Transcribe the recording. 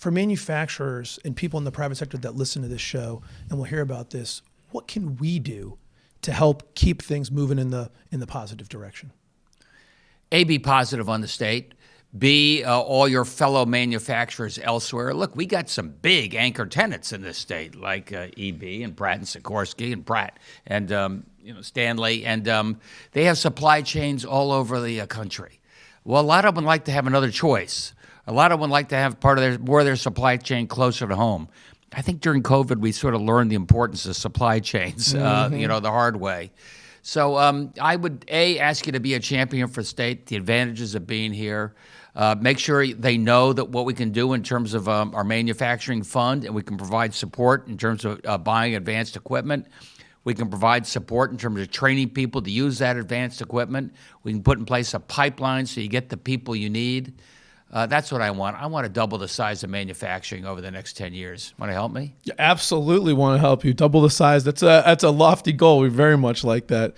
for manufacturers and people in the private sector that listen to this show and will hear about this, what can we do to help keep things moving in the positive direction? A, be positive on the state. B, all your fellow manufacturers elsewhere. Look, we got some big anchor tenants in this state, like EB and Pratt and Sikorsky and Pratt and Stanley, and they have supply chains all over the country. Well, a lot of them would like to have another choice. A lot of them would like to have more of their supply chain closer to home. I think during COVID, we sort of learned the importance of supply chains, the hard way. So I would, A, ask you to be a champion for the state, the advantages of being here. Make sure they know that what we can do in terms of our manufacturing fund, and we can provide support in terms of buying advanced equipment. We can provide support in terms of training people to use that advanced equipment. We can put in place a pipeline so you get the people you need. That's what I want. I want to double the size of manufacturing over the next 10 years. Want to help me? Yeah, absolutely want to help you. Double the size. That's a lofty goal. We very much like that.